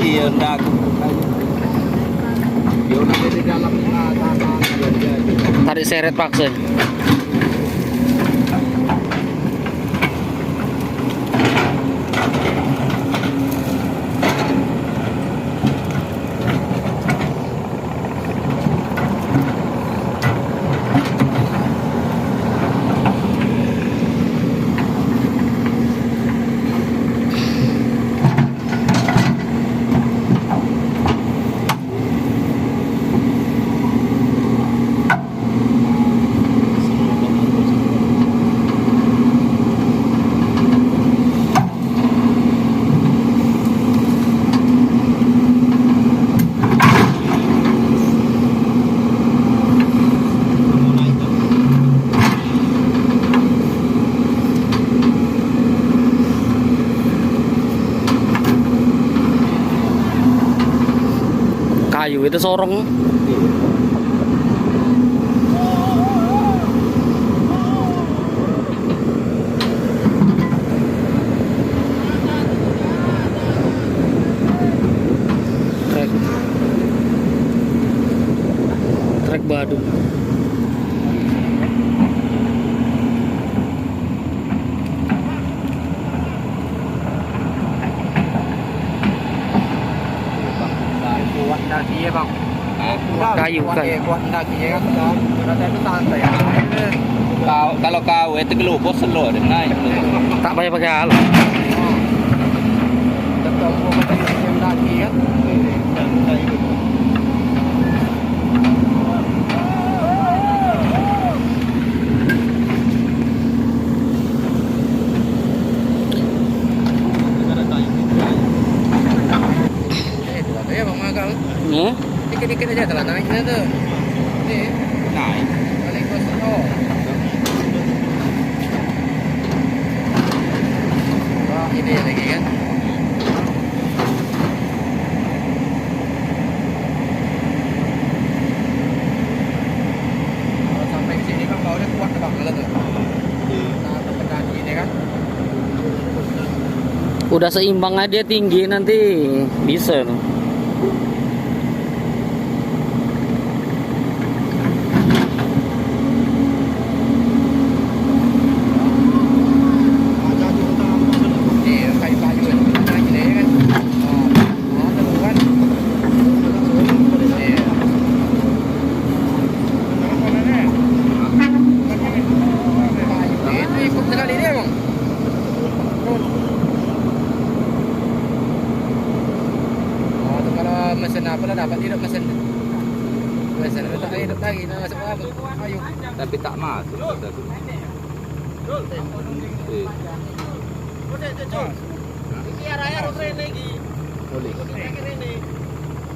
Iya, ndak. Dia udah di dalam tanah dia. Tarik seret paksa. Kayu itu sorong. Trek Badung. Kuat daki ya bang. Kayu kan. Kuat daki ya kan. Berarti itu santai ya. Kalau kau itu gelubos selo naik. Tak payah pakai alat. Tetap mau pakai daki kan. Dikit-dikit aja telah naiknya tuh. Nih, naik. Balik ke situ. Wah, ini lagi kan. Kalau sampai ke sini kan baunya kuat banget tuh. Nah, tekan ini kan. Udah seimbang aja tinggi nanti bisa tuh. Mesin apa lah dapat hidup mesin. Mesin tak hidup lagi nak masuk apa? Ayo. Tapi tak masuk. Ini arahnya rute lagi. Boleh.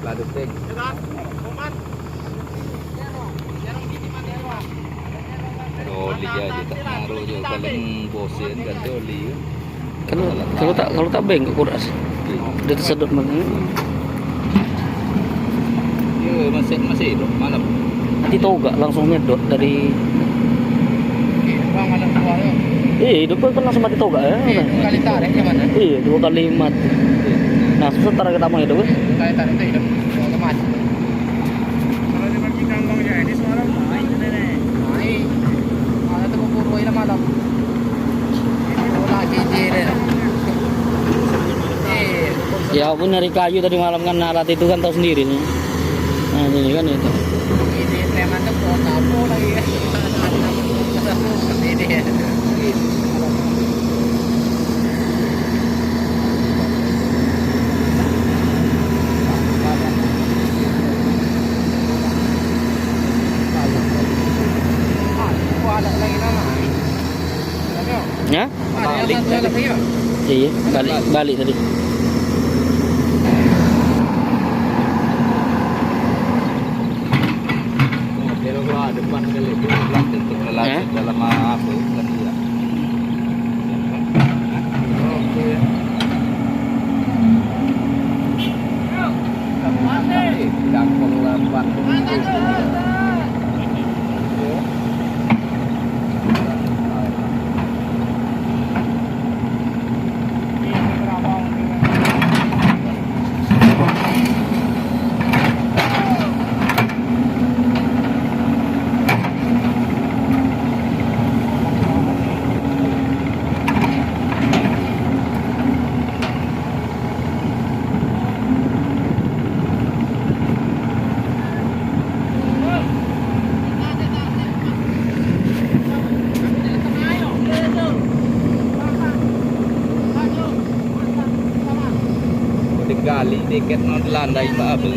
Ladu teng. Oli aja tak naruh je kalau bosen ganti oli. Kalau tak bengkok kuras. Dia tersedot mana? Masih hidup malam. Nanti tahu gak langsung nyedot dari. Bang malam keluar. Hidup kan langsung mati tahu gak ya? Dua kali tarik ya mana? Iya, 2 kali mati. Nah, sementara kita mau hidup kan? 2 kali tarik itu hidup. Otomatis. Kalau dibagi kantongnya ini semalam naik nenek. Naik. Ada tuh buru ini malam. Ini bola JJ deh. Ya pun nyari kayu tadi malam kan alat itu kan tahu sendiri nih. Nah ini kan itu. Ini preman tuh kota apa lagi ya? Ini ya. Ya? Iya, balik tadi. Depan kali itu belakang terlalu dalam apa kan dia. Oke. Tidak lambat. gali dikit mau dilandai Pak Abel.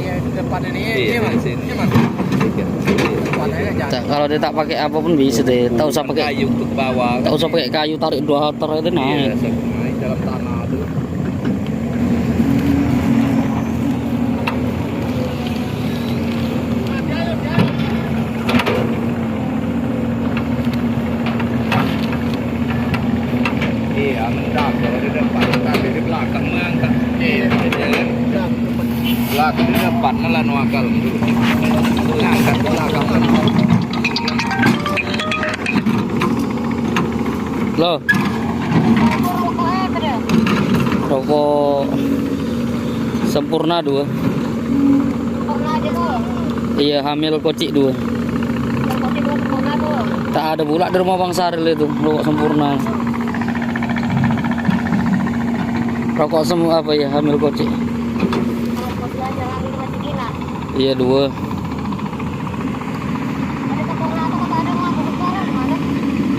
Ya di depan ini. Iya, Mas. di sini. Iya, Mas. Dikit. Depannya kan jangan. Kalau dia tak pakai apapun bisa deh. Tak usah pakai kayu ke bawah. tak usah pakai kayu tarik 2 meter itu Iya, naik. naik dalam tanah tuh. Iya, mendak kalau di depan kan di belakang mengangkat. Iya, jalan. Belakang di depan malah nuakal. Mengangkat ke belakang kan. Loh, rokok sempurna 2. Iya, hamil kocik 2. Tak ada pula di rumah Bang Saril itu rokok sempurna. Rokok semua apa ya, hamil kocik. Iya 2.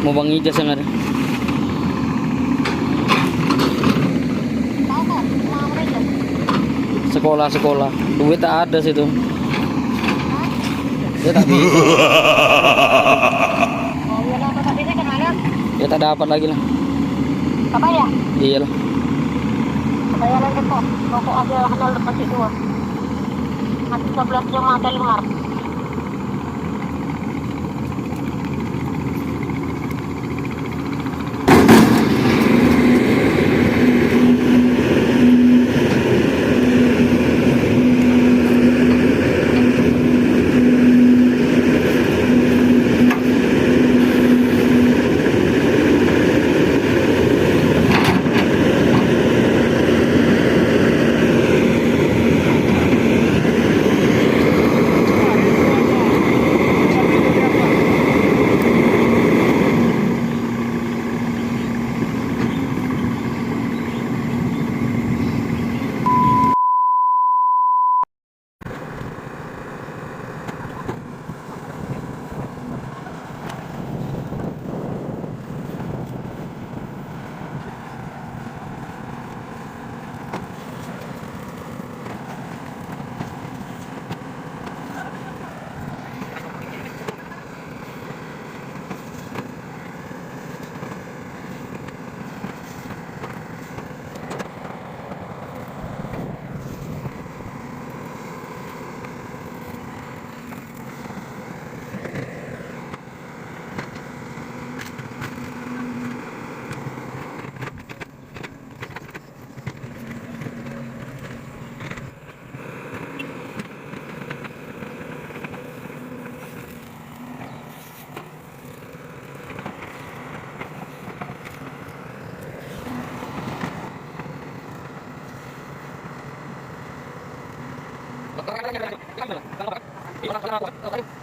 Mau Bang Ijas yang ada. Sekolah. Duit tak ada situ. Dia tak bisa. Ya tak dapat lagi lah. Apa ya? Iya lah. Bayaran depok. Rokok aja handal deposit 2. Masih 11 jam ada 5. Kenapa?